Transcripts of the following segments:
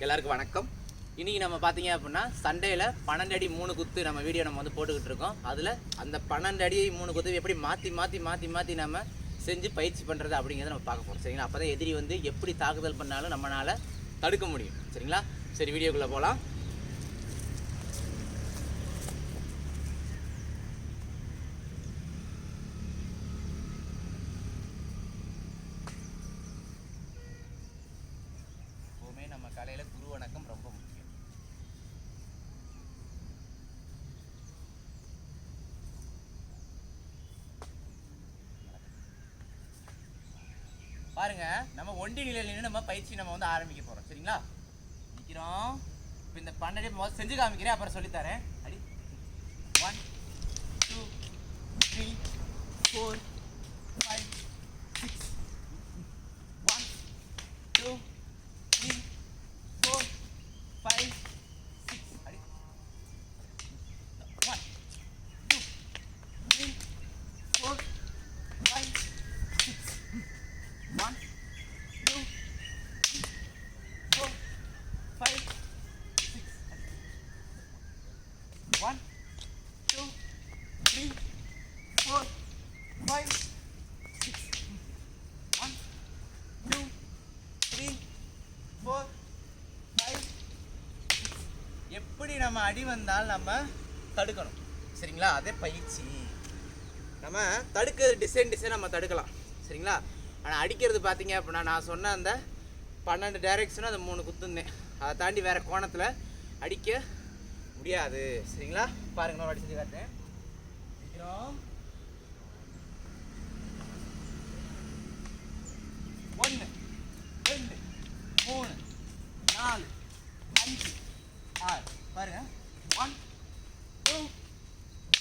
எல்லாருக்கும் வணக்கம். இன்றைக்கி நம்ம பார்த்தீங்க அப்படின்னா சண்டேயில் 12 அடி 3 குத்து நம்ம வீடியோ நம்ம வந்து போட்டுக்கிட்டு இருக்கோம். அதில் அந்த 12 அடி 3 குத்து எப்படி மாற்றி நம்ம செஞ்சு பயிற்சி பண்ணுறது அப்படிங்கிறத நம்ம பார்க்க போகிறோம். சரிங்களா? அப்போ தான் எதிரி வந்து எப்படி தாக்குதல் பண்ணாலும் நம்மளால் தடுக்க முடியும். சரிங்களா? சரி, வீடியோக்குள்ளே போகலாம். நம்ம கலையில் குரு வணக்கம் ரொம்ப முக்கியம். பாருங்க, நம்ம ஒண்டி நிலையில் நின்று நம்ம பயிற்சி நம்ம வந்து ஆரம்பிக்க போறோம். சரிங்களா? நிற்கிறோம். இப்போ இந்த 12 முதல்ல செஞ்சு காமிக்கிறேன், அப்புறம் சொல்லித்தரேன். அடி 1 2 3 4 5 6 1 2 3 4 5 6 அடி 1 2 3 4 5 6 1 2 3 4 5 6 1 2 3 4 5 6 1 2 3 4 5 எப்படி நம்ம அடி வந்தால் நம்ம தடுக்கணும். சரிங்களா? அதே பயிற்சி. நம்ம தடுக்கிறது டிசைன் நம்ம தடுக்கலாம். சரிங்களா? ஆனால் அடிக்கிறது பார்த்தீங்க அப்படின்னா நான் சொன்ன அந்த 12 டைரெக்ஷனும் அந்த 3 குத்துந்தேன். அதை தாண்டி வேறு கோணத்தில் அடிக்க முடியாது. சரிங்களா? பாருங்க, நான் அடி செஞ்சு காட்டுறேன். நிற்கிறோம். 1 2 3 4 5 6 பாருங்க. 1 2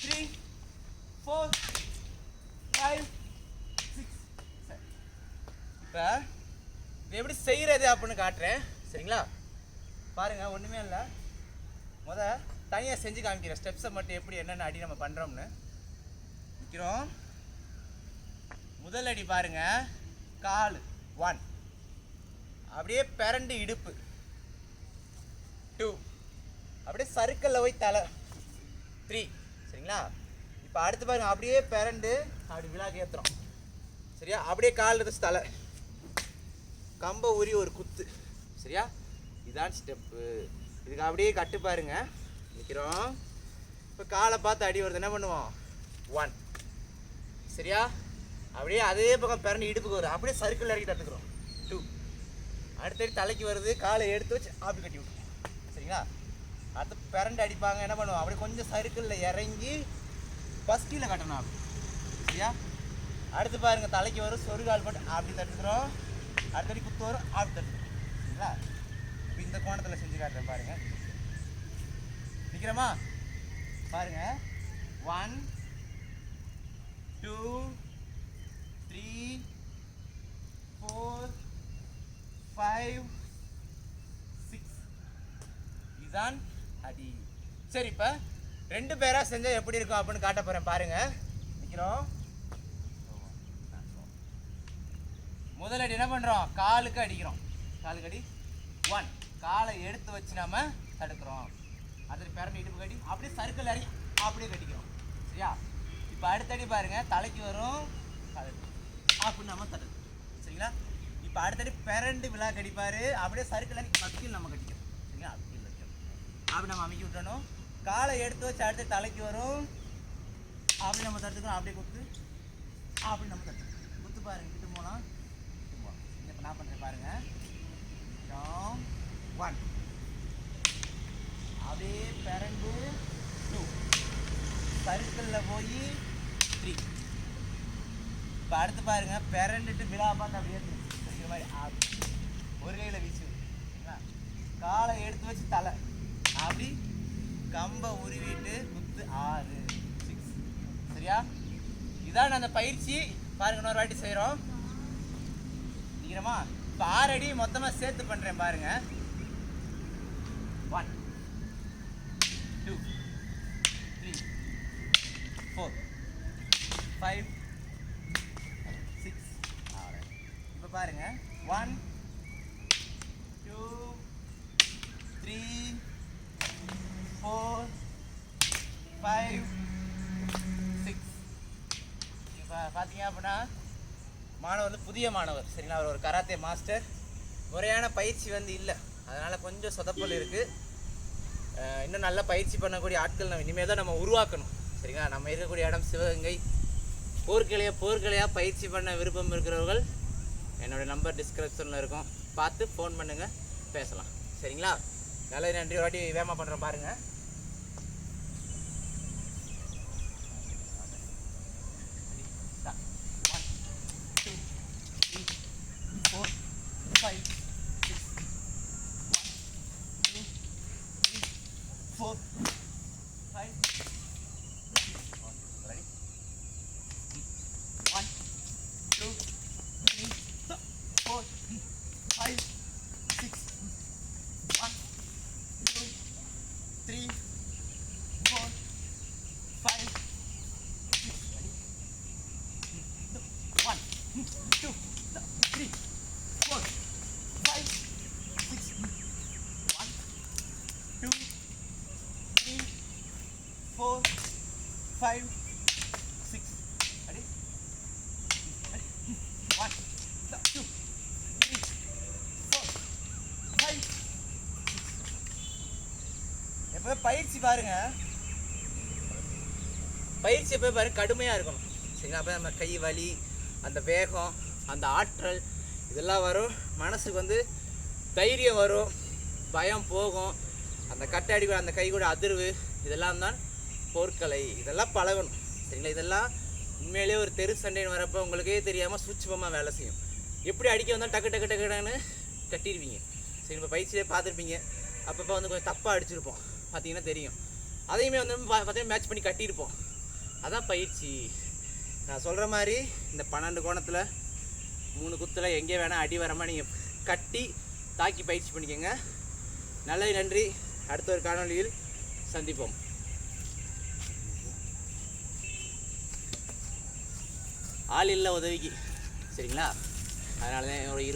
3 4 5 6 7. இப்போ இது எப்படி செய்கிறது அப்படின்னு காட்டுறேன். சரிங்களா? பாருங்க, ஒன்றுமே இல்லை. தனியாக செஞ்சு காமிக்கிறேன். ஸ்டெப்ஸை மட்டும் எப்படி என்னென்ன அடி நம்ம பண்ணுறோம்னு. நிற்கிறோம். முதல் அடி பாருங்க, கால் 1, அப்படியே பிரண்டு இடுப்பு 2, அப்படியே சர்க்கிளில் போய் தலை 3. சரிங்களா? இப்போ அடுத்து பாருங்க, அப்படியே பிரண்டு அப்படி விழாக்கு ஏற்றுறோம். சரியா? அப்படியே கால் எடுத்து தலை கம்ப உரி ஒரு குத்து. சரியா? இதான் ஸ்டெப்பு. இதுக்கு அப்படியே கட்டு பாருங்க. நிற்கிறோம். இப்போ காலை பார்த்து அடி வருது, என்ன பண்ணுவோம்? 1. சரியா? அப்படியே அதே பக்கம் பிறண்டு இடுப்புக்கு வரும், அப்படியே சர்க்கிள் இறக்கி தட்டுக்கிறோம் 2. அடுத்தடி தலைக்கு வருது, காலை எடுத்து வச்சு அப்படி கட்டி விட்டுருவோம். சரிங்களா? அடுத்து பிறண்டு அடிப்பாங்க, என்ன பண்ணுவோம்? அப்படியே கொஞ்சம் சர்க்கிளில் இறங்கி பஸ்டியில் கட்டணும் அப்படி. சரியா? அடுத்து பாருங்கள், தலைக்கு வரும், சொருகால் போட்டு அப்படி தட்டுக்கிறோம். அடுத்தடி குத்து வரும், அப்படி தட்டுக்கிறோம். சரிங்களா? இப்போ இந்த கோணத்தில் செஞ்சு காட்டுறேன் பாருங்க. நிற்கிறோமா? பாருங்க. 1 2 3 4 5 6. இதுதான் அடி. சரி, இப்போ 2 பேரா செஞ்சால் எப்படி இருக்கும் அப்படின்னு காட்ட போகிறேன் பாருங்க. நிற்கிறோம். முதல் அடி என்ன பண்ணுறோம்? காலுக்கு அடிக்கிறோம். காலுக்கு அடி 1. காலை எடுத்து வச்சு நம்ம தடுக்கிறோம். அதில் பிறந்து இடுப்பு கட்டி அப்படியே சர்க்கிள் அடி அப்படியே கட்டிக்கிறோம். சரியா? இப்போ அடுத்தடி பாருங்க, தலைக்கு வரும், அப்படின்னு நம்ம தடுக்கிறோம். சரிங்களா? இப்போ அடுத்தடி பிறண்டு விழா கடிப்பார், அப்படியே சர்க்கிள் அடி பக்கில் நம்ம கட்டிக்கிறோம். சரிங்களா? அப்படி வைக்கிறோம். அப்படி நம்ம அமைக்கி விட்டணும். காலை எடுத்து வச்சு அடுத்து தலைக்கு வரும், அப்படி நம்ம தடுத்துக்கிறோம். அப்படியே குத்து அப்படி நம்ம தடுத்துக்கிறோம். குத்து பாருங்க, கிட்ட போகலாம். இப்போ நான் பண்ணுறேன் பாருங்க. 1 அப்படியே பிறண்டு 2, சர்க்கிளில் போய் 3. இப்போ அடுத்து பாருங்க, பிறண்டுட்டு விழா பார்த்து அப்படியே இருக்கிற மாதிரி ஒரு கையில் வீச்சு. காலை எடுத்து வச்சு தலை அப்படி கம்பை உருவிட்டு குத்து 6 6. சரியா? இதான் அந்த பயிற்சி. பாருங்க, இன்னொரு வாட்டி செய்கிறோம். நிற்கிறோமா? இப்போ 6 அடி மொத்தமாக சேர்த்து பண்ணுறேன் பாருங்க. 1 2 3 4 5 6. இப்போ பாருங்க, 1 2 பார்த்தீங்க அப்படின்னா மாணவர் வந்து புதிய மாணவர் சரிங்களா, அவர் ஒரு கராத்தே மாஸ்டர். முறையான பயிற்சி வந்து இல்லை, அதனால் கொஞ்சம் சொதப்பல் இருக்குது. இன்னும் நல்லா பயிற்சி பண்ணக்கூடிய ஆட்கள் நம்ம இனிமேல் தான் நம்ம உருவாக்கணும் சரிங்களா. நம்ம இருக்கக்கூடிய இடம் சிவகங்கை. போர்க்கலையாக பயிற்சி பண்ண விருப்பம் இருக்கிறவர்கள் என்னோடய நம்பர் டிஸ்கிரிப்ஷனில் இருக்கும், பார்த்து ஃபோன் பண்ணுங்கள், பேசலாம் சரிங்களா. நல்ல நன்றி. ஒரு வாட்டி வேகமாக பண்ணுறோம் பாருங்கள். 4 5 ready 1 2 3 4 5 6 1 2 3 4 5 6 ready 1 2 3 4 5 6 1 2 3 4 5 6 ready 1 2 3 4 5 எப்போ பயிற்சி பாருங்க, பயிற்சி எப்போ பாருங்க கடுமையாக இருக்கணும் சரிங்களா. அப்போ நம்ம கை வலி, அந்த வேகம், அந்த ஆற்றல் இதெல்லாம் வரும். மனசுக்கு வந்து தைரியம் வரும், பயம் போகும், அந்த கட்டை அடி அந்த கை கூட அதிர்வு, இதெல்லாம் தான் போர்க்கலை. இதெல்லாம் பழகணும் சரிங்களா. இதெல்லாம் உண்மையிலேயே ஒரு தெரு சண்டைன்னு வரப்போ உங்களுக்கே தெரியாமல் சூட்சமமாக வேலை செய்யும். எப்படி அடிக்க வந்தால் டக்கு டக்கு டக்குன்னு கட்டிடுவீங்க சரி. இப்போ பயிற்சியிலே பார்த்துருப்பீங்க, அப்பப்போ வந்து கொஞ்சம் தப்பாக அடிச்சிருப்போம் பார்த்தீங்கன்னா தெரியும். அதையுமே வந்து பார்த்தீங்கன்னா மேட்ச் பண்ணி கட்டியிருப்போம். அதான் பயிற்சி. நான் சொல்கிற மாதிரி இந்த 12 கோணத்தில் 3 குத்தில் எங்கே வேணால் அடி வரமா நீங்கள் கட்டி தாக்கி பயிற்சி பண்ணிக்கோங்க. நல்ல நன்றி. அடுத்த ஒரு காணொளியில் சந்திப்போம். ஆள் இல்லை உதவிக்கு சரிங்களா, அதனால தான் ஒரு